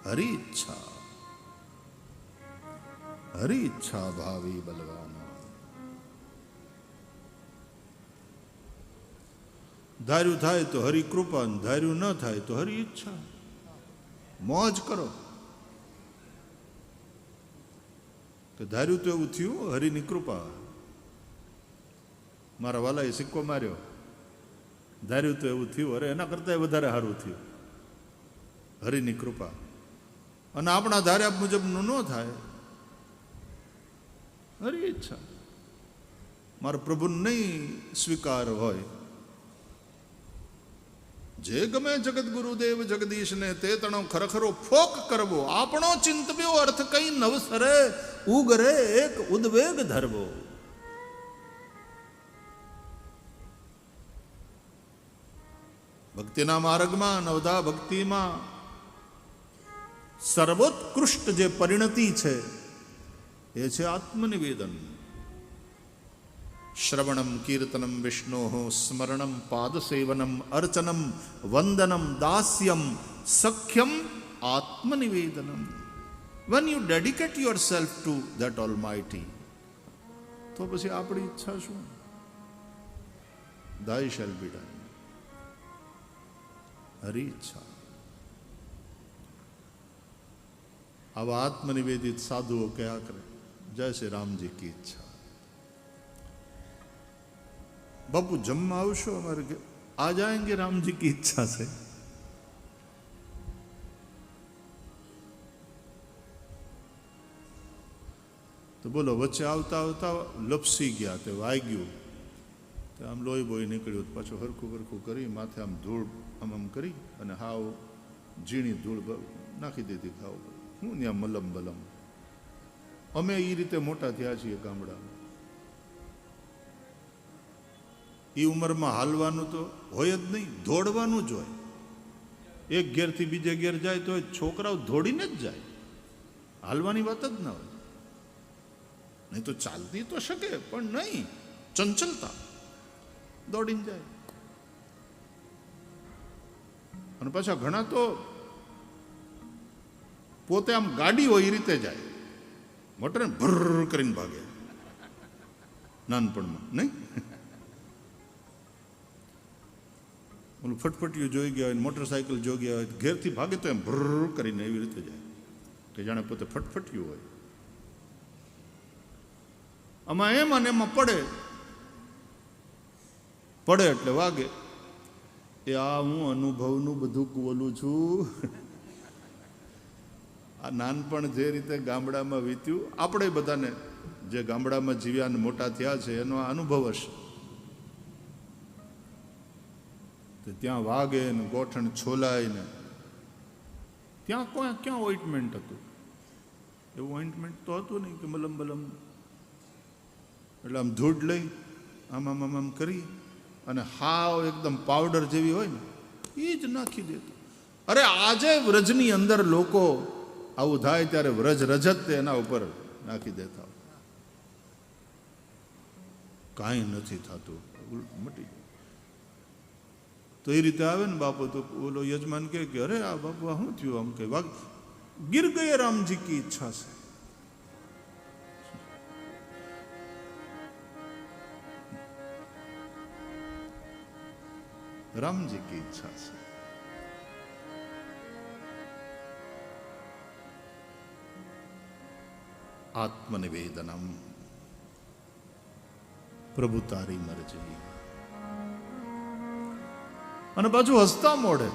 હરી ઈચ્છા ભાવી બલવાન. ધાર્યું થાય તો હરી કૃપા, ધાર્યું ન થાય તો હરી ઈચ્છા. મોજ કરો. કે ધાર્યું તો એવું થયું હરિની કૃપા. મારા વાલાએ સિક્કો માર્યો, ધાર્યું તો એવું થયું, અરે એના કરતાં વધારે સારું થયું, હરિની કૃપા. અને આપણા ધાર્યા મુજબનું ન થાય, હરી ઈચ્છા. મારા પ્રભુને નહીં સ્વીકાર હોય, જે ગમે જગત ગુરુદેવ જગદીશને તે તણો ખરખરો ફોક કરવો, આપણો ચિંતવ્યો અર્થ કઈ નવસરે ઉગરે એક ઉદ્વેગ ધરવો. ભક્તિના માર્ગમાં, નવધા ભક્તિમાં સર્વોત્કૃષ્ટ જે પરિણતિ છે એ છે આત્મનિવેદન. શ્રવણમ કીર્તનમ વિષ્ણોઃ સ્મરણમ પાદસેવનમ અર્ચનમ વંદનમ દાસ્યમ સખ્યમ આત્મનિવેદનમ. When you dedicate yourself to that Almighty, તો પછી આપણી ઈચ્છા શું? Thy shall be done. હરી ઈચ્છા. આવા આત્મનિવેદિત સાધુઓ કયા કરે, જય શ્રી રામજી કી ઈચ્છા. બાપુ જમવા આવશો અમારે ઘેર? આ જાएंगे, રામજી કી ઈચ્છા છે. તો બોલો, વચ્ચે આવતા આવતા લપસી ગયા, તે વાગ્યું, તો આમ લોહી બોહી નીકળ્યું. પાછું હરખું કરી માથે આમ ધૂળ આમ કરી અને હાવ ઝીણી ધૂળ નાખી દીધી. ખાવ હું ત્યાં મલમ બલમ. અમે એ રીતે મોટા થયા છીએ ગામડામાં. એ ઉંમરમાં હાલવાનું તો હોય જ નહીં, દોડવાનું જ હોય. એક ઘેરથી બીજે ઘેર જાય તો છોકરાઓ દોડીને જ જાય, હાલવાની વાત જ ના હોય. નહીં તો ચાલતી તો શકે, પણ નહીં, ચંચલતા, દોડીને જાય. અને પાછા ઘણા તો પોતે આમ ગાડી હોય એ રીતે જાય, મોટરને ભર કરીને ભાગે નાનપણમાં. નહીં ઓલું ફટફટિયું જોઈ ગયા હોય, મોટરસાયકલ જોઈ ગયા હોય, ઘેરથી ભાગે તો એમ ભર કરીને એવી રીતે જાય કે જાણે પોતે ફટફટિયું હોય. આમાં એમ અને એમાં પડે એટલે વાગે. એ આ હું અનુભવનું બધું બોલું છું. આ નાનપણ જે રીતે ગામડામાં વીત્યું, આપણે બધાને જે ગામડામાં જીવ્યા અને મોટા થયા છે એનો આ અનુભવ હશે. ત્યાં વાગે ને ગોઠણ છોલાય ને ત્યાં ક્યાં ઓઇન્ટમેન્ટ હતું? એવું ઓઇન્ટમેન્ટ તો હતું નહીં કે મલમ બલમ. એટલે આમ ધૂળ લઈ આમ કરી અને હાવ એકદમ પાવડર જેવી હોય ને એ જ નાખી દેતો. અરે આજે વ્રજની અંદર લોકો આવું થાય ત્યારે વ્રજ રજત એના ઉપર નાખી દેતા. કાંઈ નથી થતું, મટી જાય. તો એ રીતે આવે ને બાપુ, તો ઓલો યજમાન કે અરે આ બાપુ આ શું થયું? આમ કે વાગ ગીર ગયે રામજી કી ઈચ્છા છે. રામજી કી ઈચ્છા છે. આત્મનિવેદનમ. પ્રભુ તારી મરજી. અને પાછું હસતા મોઢે.